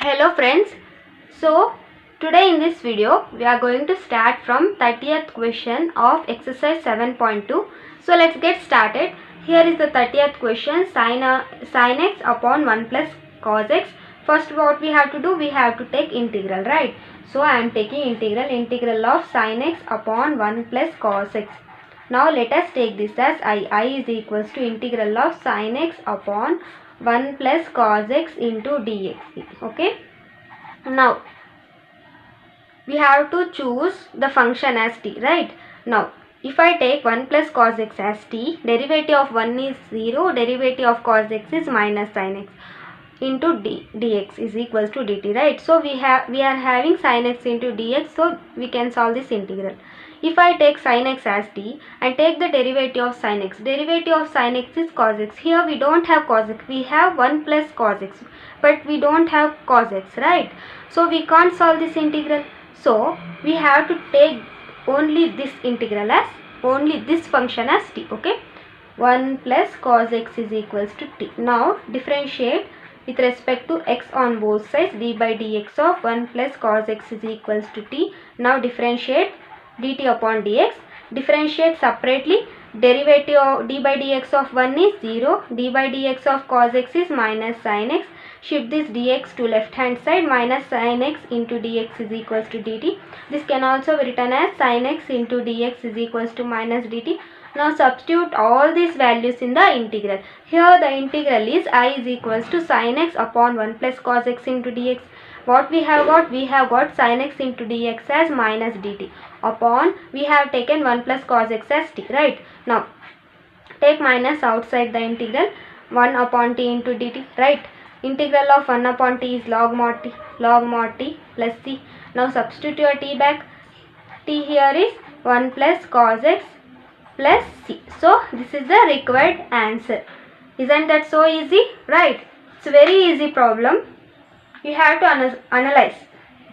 Hello friends. So today in this video we are going to start from 30th question of exercise 7.2. So let's get started. Here is the 30th question, sin x upon 1 plus cos x. First what we have to do, we have to take integral, right? So I am taking integral of sin x upon 1 plus cos x. Now let us take this as I is equals to integral of sin x upon 1 plus cos x into dx. Okay. Now we have to choose the function as t, right? Now if I take 1 plus cos x as t, derivative of 1 is 0, derivative of cos x is minus sin x into dx is equals to dt, right? So we are having sin x into dx, so we can solve this integral. If I take sin x as t and take the derivative of sin x, derivative of sin x is cos x. Here we don't have cos x, we have 1 plus cos x, but we don't have cos x, right? So we can't solve this integral. So we have to take only this integral as, only this function as t, okay? 1 plus cos x is equals to t. Now differentiate with respect to x on both sides, d by dx of 1 plus cos x is equals to t. Now differentiate dt upon dx. Differentiate separately. Derivative of d by dx of 1 is 0. d by dx of cos x is minus sin x. Shift this dx to left hand side. Minus sin x into dx is equals to dt. This can also be written as sin x into dx is equals to minus dt. Now substitute all these values in the integral. Here the integral is I is equals to sin x upon 1 plus cos x into dx. What we have got? We have got sin x into dx as minus dt upon, we have taken 1 plus cos x as t, right? Now take minus outside the integral, 1 upon t into dt, right? Integral of 1 upon t is log mod t plus c. Now substitute your t back. T here is 1 plus cos x plus c. So this is the required answer. Isn't that so easy? Right? It's a very easy problem. You have to analyze.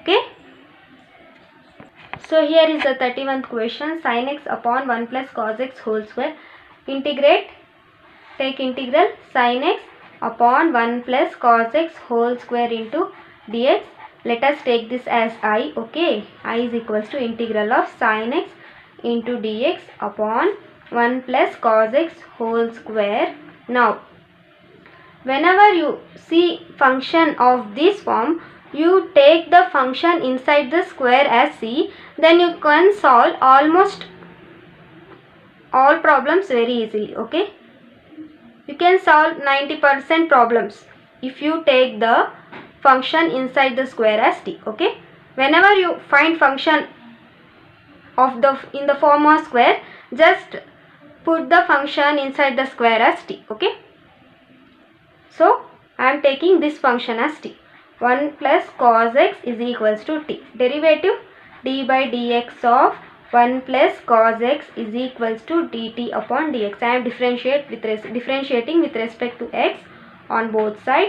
Okay. So here is the 31st question, sin x upon 1 plus cos x whole square. Integrate. Take integral sin x upon 1 plus cos x whole square into dx. Let us take this as I. Okay. I is equals to integral of sin x into dx upon 1 plus cos x whole square. Now whenever you see function of this form, you take the function inside the square as c, then you can solve almost all problems very easily. Okay, you can solve 90% problems if you take the function inside the square as t. Okay, whenever you find function of in the form of square, just put the function inside the square as t. Okay, so I am taking this function as t. 1 plus cos x is equals to t. Derivative d by dx of 1 plus cos x is equals to dt upon dx. I am differentiating with respect to x on both sides.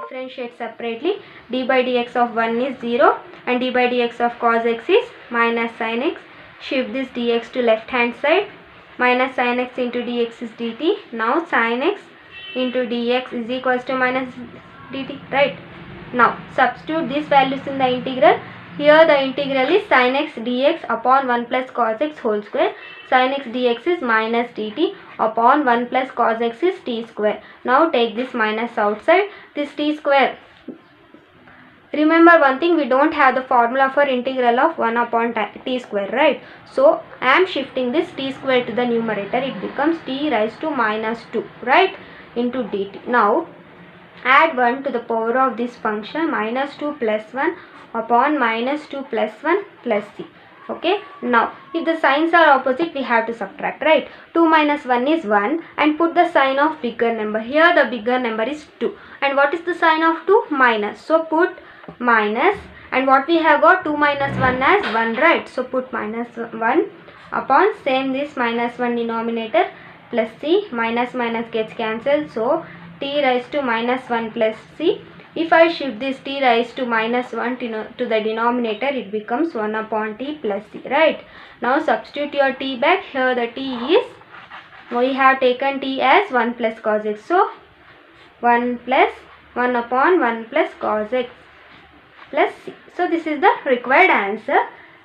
Differentiate separately. D by dx of 1 is 0 and d by dx of cos x is minus sin x. Shift this dx to left hand side. Minus sin x into dx is dt. Now sin x into dx is equals to minus dt, right? Now substitute these values in the integral. Here the integral is sin x dx upon 1 plus cos x whole square. Sin x dx is minus dt upon 1 plus cos x is t square. Now take this minus outside. This t square. Remember one thing, we don't have the formula for integral of 1 upon t square, right? So I am shifting this t square to the numerator. It becomes t raised to minus 2, right? Into dt. Now add 1 to the power of this function, minus 2 plus 1 upon minus 2 plus 1 plus c. Okay. Now if the signs are opposite, we have to subtract, right? 2 minus 1 is 1 and put the sign of bigger number. Here the bigger number is 2. And what is the sign of 2? Minus. So put minus, and what we have got, 2 minus 1 as 1, right? So put minus 1 upon, same this minus 1 denominator plus c. Minus minus gets cancelled. So t raised to minus 1 plus c. If I shift this t raised to minus 1 to the denominator, it becomes 1 upon t plus c, right? Now substitute your t back. Here the t is, we have taken t as 1 plus cos x. So 1 plus 1 upon 1 plus cos x plus c. So this is the required answer.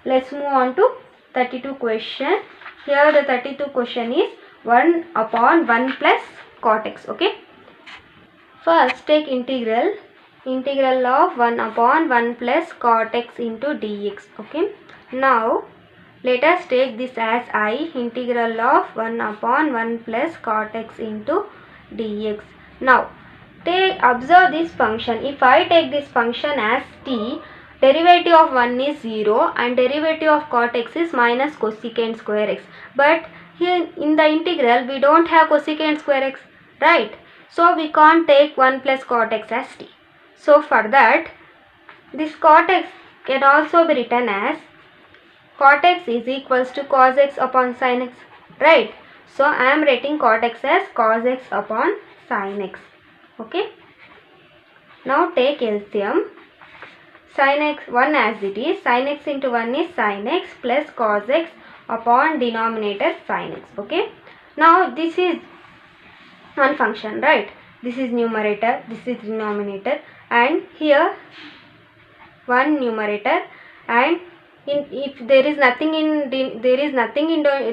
Let's move on to 32 question. Here the 32 question is 1 upon 1 plus cot x. Okay. First take integral of 1 upon 1 plus cot x into dx. Okay. Now let us take this as I, integral of 1 upon 1 plus cot x into dx. Now observe this function. If I take this function as t, derivative of 1 is 0 and derivative of cot x is minus cosecant square x. But here in the integral we don't have cosecant square x, right? So we can't take 1 plus cot x as t. So for that, this cot x can also be written as cot x is equals to cos x upon sin x, right? So I am writing cot x as cos x upon sin x. Okay. Now take LCM. Sin x 1 as it is. Sin x into 1 is sin x plus cos x upon denominator sin x. Okay. Now this is one function, right? This is numerator, this is denominator, and here one numerator, and if there is nothing in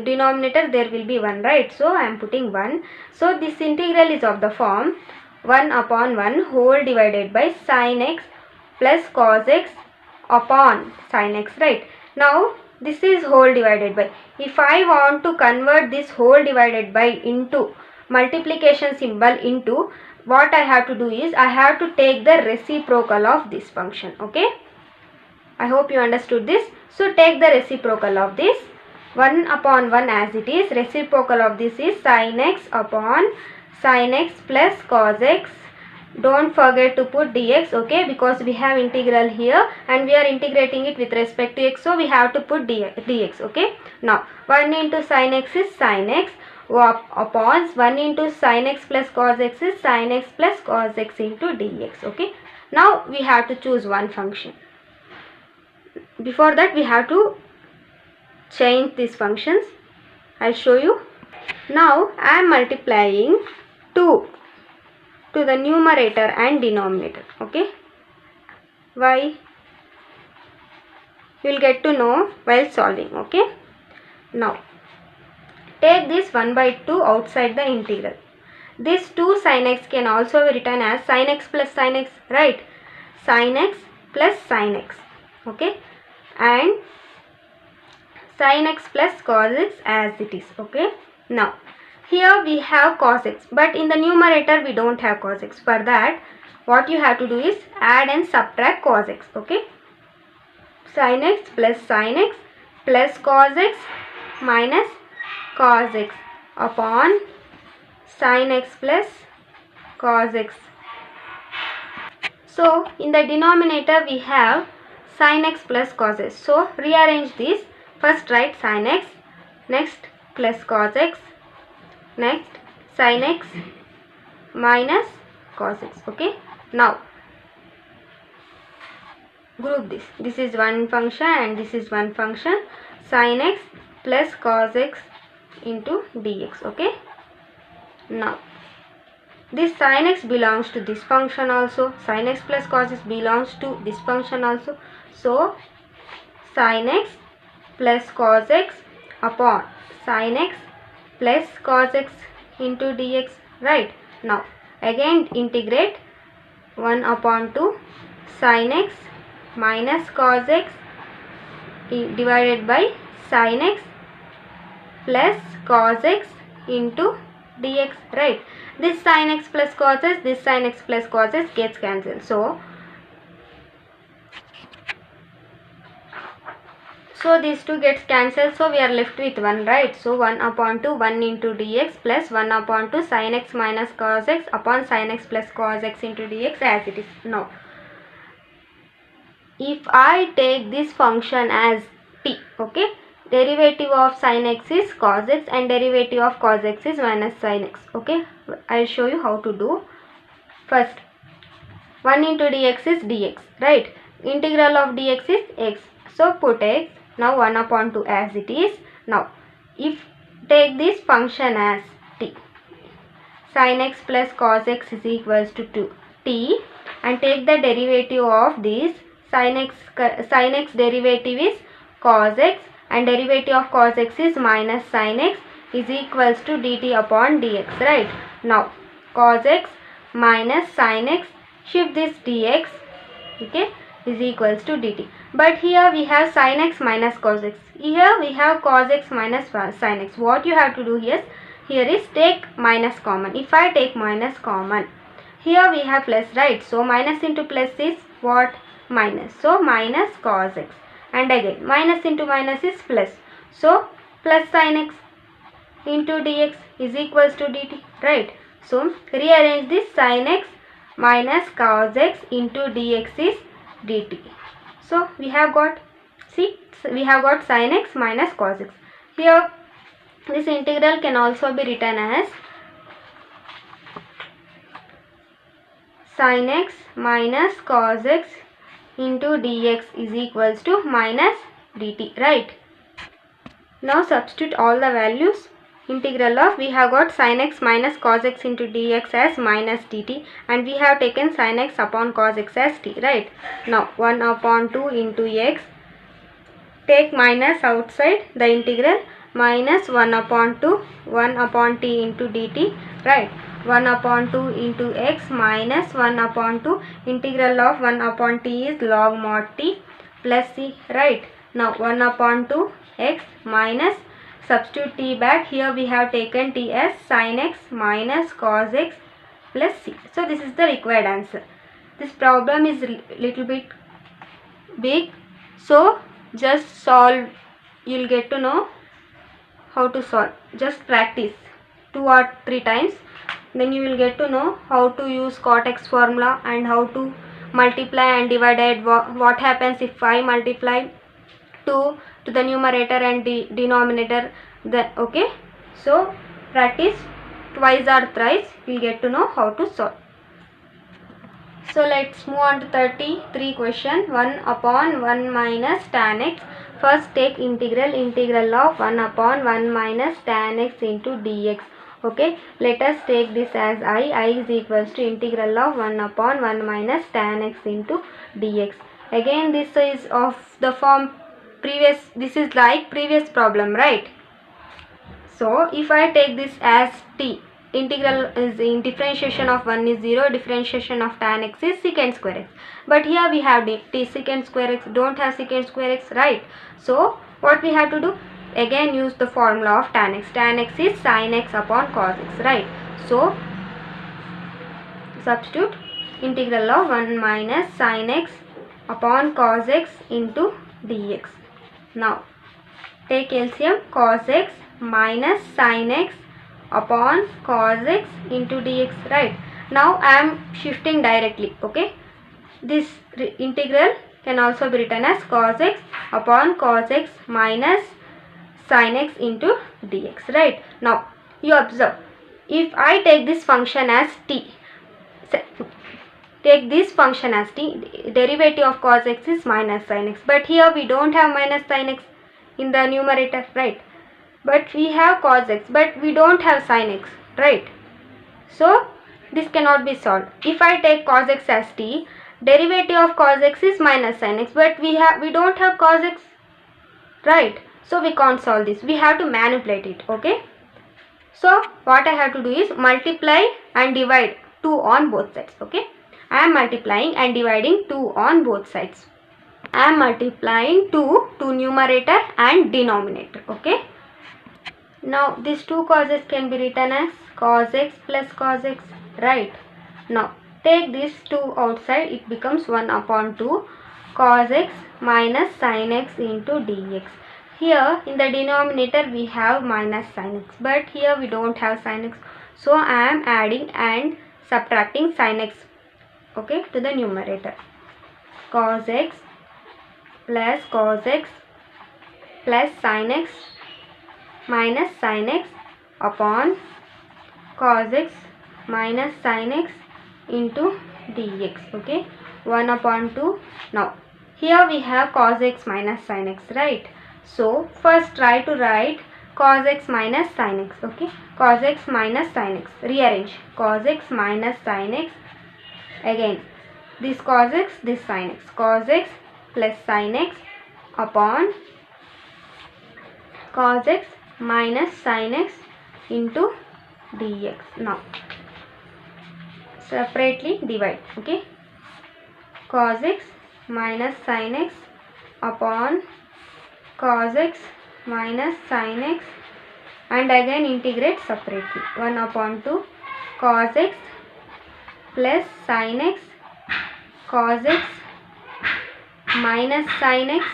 denominator, there will be 1, right? So I am putting 1. So this integral is of the form 1 upon 1 whole divided by sin x plus cos x upon sin x, right? Now this is whole divided by. If I want to convert this whole divided by into multiplication symbol into, what I have to do is I have to take the reciprocal of this function. Okay, I hope you understood this. So take the reciprocal of this 1 upon 1 as it is. Reciprocal of this is sin x upon sin x plus cos x. Don't forget to put dx, okay, because we have integral here and we are integrating it with respect to x, so we have to put dx. Okay. Now 1 into sin x is sin x upon 1 into sin x plus cos x is sin x plus cos x into dx. Okay. Now we have to choose one function. Before that we have to change these functions. I'll show you. Now I am multiplying 2 to the numerator and denominator. Okay. Why? You will get to know while solving. Okay. Now take this 1 by 2 outside the integral. This 2 sin x can also be written as sin x plus sin x, right? Sin x plus sin x. Okay. And sin x plus cos x as it is. Okay. Now here we have cos x, but in the numerator we don't have cos x. For that, what you have to do is add and subtract cos x. Okay. Sin x plus cos x minus cos x upon sin x plus cos x. So in the denominator we have sin x plus cos x. So rearrange this. First write sin x, next plus cos x, next sin x minus cos x. Okay. Now group this. This is one function and this is one function. Sin x plus cos x into dx. Okay. Now this sin x belongs to this function also. Sin x plus cos x belongs to this function also. So sin x plus cos x upon sin x plus cos x into dx, right? Now again integrate 1 upon 2 sin x minus cos x divided by sin x plus cos x into dx, right? This sin x plus cos x, this sin x plus cos x gets cancelled. So these two gets cancelled, so we are left with 1, right? So 1 upon 2 1 into dx plus 1 upon 2 sin x minus cos x upon sin x plus cos x into dx as it is. Now if I take this function as t, okay, derivative of sin x is cos x and derivative of cos x is minus sin x. Okay, I'll show you how to do. First 1 into dx is dx, right? Integral of dx is x, so put x. Now 1 upon 2 as it is. Now if take this function as t, sin x plus cos x is equals to 2 t and take the derivative of this. Sin x derivative is cos x and derivative of cos x is minus sin x is equals to dt upon dx, right? Now cos x minus sin x, shift this dx, okay, is equals to dt. But here we have sin x minus cos x. Here we have cos x minus sin x. What you have to do here is take minus common. If I take minus common, here we have plus, right? So minus into plus is what? Minus. So minus cos x. And again minus into minus is plus. So plus sin x into dx is equals to dt, right? So rearrange this, sin x minus cos x into dx is dt. So we have got, see, we have got sin x minus cos x. Here this integral can also be written as sin x minus cos x into dx is equals to minus dt, right? Now substitute all the values. Integral of, we have got sin x minus cos x into dx as minus dt, and we have taken sin x upon cos x as t, right? Now 1 upon 2 into x, take minus outside the integral, minus 1 upon 2, 1 upon t into dt, right? 1 upon 2 into x minus 1 upon 2, integral of 1 upon t is log mod t plus c, right? Now 1 upon 2 x minus, substitute t back, here we have taken t as sin x minus cos x plus c. So this is the required answer. This problem is little bit big, so just solve, you'll get to know how to solve. Just practice 2 or 3 times, then you will get to know how to use cot x formula and how to multiply and divide it. What happens if I multiply 2 to the numerator and the denominator, then okay. So practice twice or thrice, you'll get to know how to solve. So let's move on to 33 question. 1 upon 1 minus tan x. First take integral of 1 upon 1 minus tan x into dx. Okay, let us take this as I is equals to integral of 1 upon 1 minus tan x into dx. Again this is of the form previous, this is like previous problem, right? So if I take this as t, integral is in differentiation of 1 is 0, differentiation of tan x is secant square x. But here we have t secant square x, don't have secant square x, right? So what we have to do? Again use the formula of tan x. Tan x is sin x upon cos x, right? So substitute integral of 1 minus sin x upon cos x into dx. Now take LCM, cos x minus sin x upon cos x into dx, right? Now I am shifting directly, okay? This integral can also be written as cos x upon cos x minus sin x into dx, right? Now you observe, if I take this function as t, take this function as t, derivative of cos x is minus sin x, but here we don't have minus sin x in the numerator, right? But we have cos x, but we don't have sin x, right? So this cannot be solved. If I take cos x as t, derivative of cos x is minus sin x, but we don't have cos x, right? So we can't solve this, we have to manipulate it, okay? So what I have to do is multiply and divide 2 on both sides, okay? I am multiplying and dividing 2 on both sides. I am multiplying 2 to numerator and denominator, okay? Now these two causes can be written as cos x plus cos x, right? Now take this 2 outside, it becomes 1 upon 2 cos x minus sin x into dx. Here in the denominator we have minus sin x, but here we don't have sin x, so I am adding and subtracting sin x, okay, to the numerator. Cos x plus sin x minus sin x upon cos x minus sin x into dx, okay, 1 upon 2. Now here we have cos x minus sin x, right? So first try to write cos x minus sin x, okay, cos x minus sin x, rearrange cos x minus sin x, again this cos x, this sin x. Cos x plus sin x upon cos x minus sin x into dx. Now separately divide. Okay, cos x minus sin x upon cos x minus sin x, and again integrate separately. 1 upon 2 cos x plus sin x cos x minus sin x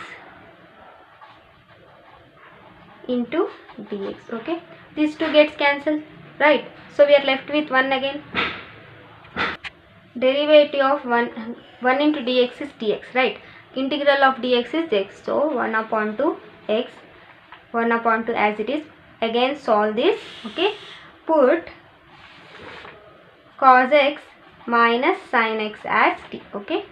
into dx. Okay, these two gets cancelled, right? So we are left with 1 again. Derivative of 1 into dx is dx, right? Integral of dx is x. So 1 upon 2 x, 1 upon 2 as it is. Again solve this. Okay, put cos x minus sin x as t. Okay,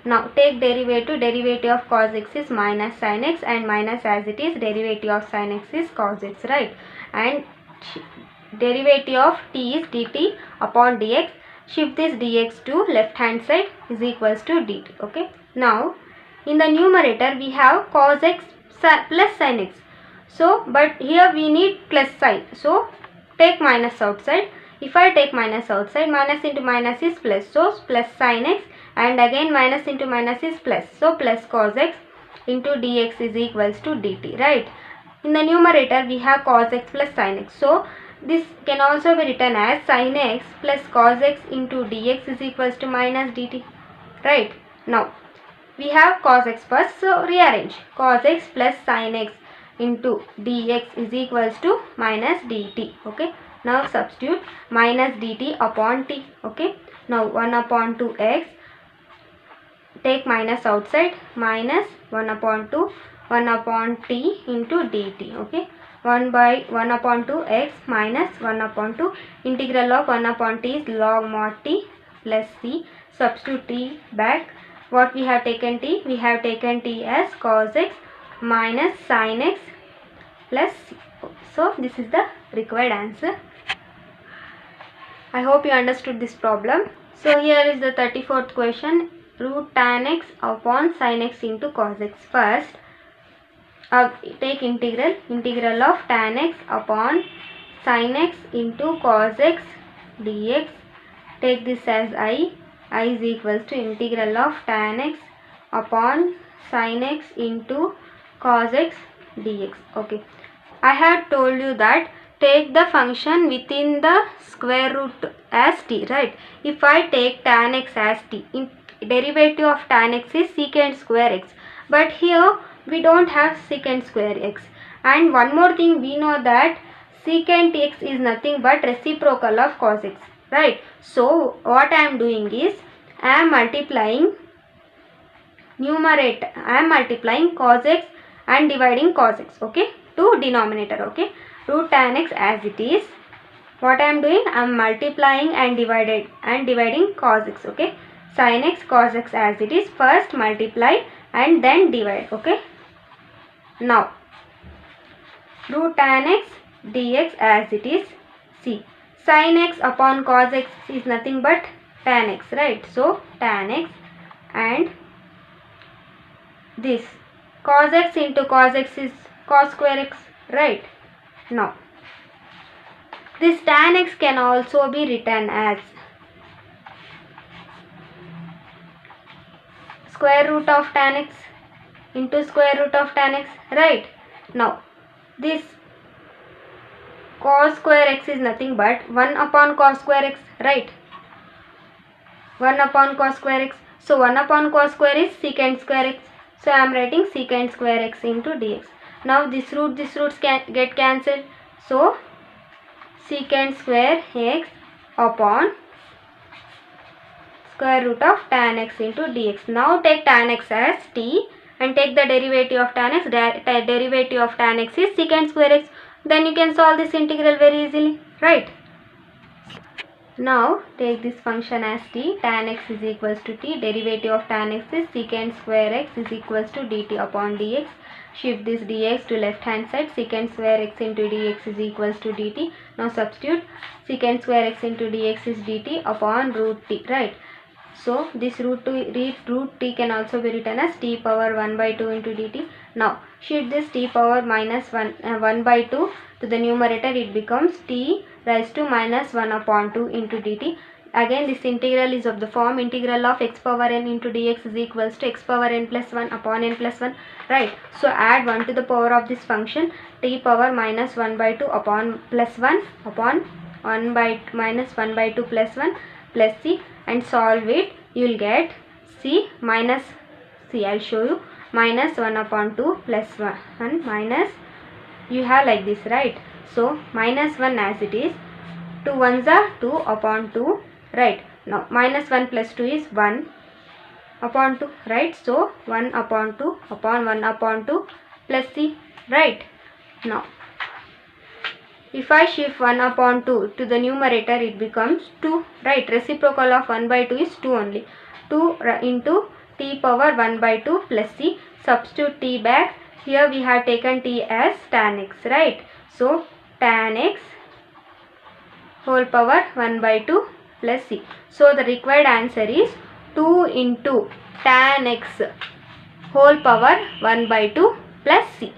now take derivative. Derivative of cos x is minus sin x, and minus as it is. Derivative of sin x is cos x, right? And derivative of t is dt upon dx. Shift this dx to left hand side is equals to dt. Okay, now in the numerator we have cos x plus sin x. So but here we need plus sign, so take minus outside. If I take minus outside, minus into minus is plus, so plus sin x, and again minus into minus is plus, so plus cos x into dx is equals to dt, right? In the numerator we have cos x plus sin x, so this can also be written as sin x plus cos x into dx is equals to minus dt, right? Now we have cos x first, so rearrange. Cos x plus sin x into dx is equals to minus dt. Okay, now substitute minus dt upon t. Okay, now 1 upon 2x, take minus outside, minus 1 upon 2 1 upon t into dt. Okay, 1 by 1 upon 2x minus 1 upon 2, integral of 1 upon t is log mod t plus c. Substitute t back. What we have taken t? We have taken t as cos x minus sin x plus c. So this is the required answer. I hope you understood this problem. So here is the 34th question. Root tan x upon sin x into cos x. First take integral of tan x upon sin x into cos x dx. Take this as I is equals to integral of tan x upon sin x into cos x dx. Okay, I have told you that take the function within the square root as t, right? If I take tan x as t, derivative of tan x is secant square x, but here we don't have secant square x. And one more thing, we know that secant x is nothing but reciprocal of cos x, right? So what I am doing is I am multiplying numerator, I am multiplying cos x and dividing cos x, okay, to denominator. Okay, root tan x as it is. What I am doing, I am multiplying and dividing cos x. Okay, sin x cos x as it is. First multiply and then divide. Okay, now root tan x dx as it is. See, sin x upon cos x is nothing but tan x, right? So tan x, and this cos x into cos x is cos square x, right? Now this tan x can also be written as square root of tan x into square root of tan x, right? Now this cos square x is nothing but 1 upon cos square x, right? 1 upon cos square x. So 1 upon cos square is secant square x. So I am writing secant square x into dx. Now this roots can get cancelled. So secant square x upon square root of tan x into dx. Now take tan x as t and take the derivative of tan x. Derivative of tan x is secant square x. Then you can solve this integral very easily, right? Now take this function as t. Tan x is equals to t. Derivative of tan x is secant square x is equals to dt upon dx. Shift this dx to left hand side. Secant square x into dx is equals to dt. Now substitute secant square x into dx is dt upon root t, right? So this root t can also be written as t power 1 by 2 into dt. Now shift this t power minus 1 by 2 to the numerator. It becomes t raised to minus 1 upon 2 into dt. Again this integral is of the form integral of x power n into dx is equals to x power n plus 1 upon n plus 1, right. So add 1 to the power of this function, t power minus 1 by 2 upon plus 1 upon 1 by minus 1 by 2 plus 1 plus c, and solve it. You will get c minus c. I will show you. Minus 1 upon 2 plus 1 and minus, you have like this, right. So minus 1 as it is, 2 ones are 2 upon 2, right. Now minus 1 plus 2 is 1 upon 2, right. So 1 upon 2 upon 1 upon 2 plus c, right. Now if I shift 1 upon 2 to the numerator, it becomes 2, right. Reciprocal of 1 by 2 is 2 only. 2 into t power 1 by 2 plus c. Substitute t back. Here we have taken t as tan x, right. So tan x whole power 1 by 2 plus c. So the required answer is 2 into tan x whole power 1 by 2 plus c.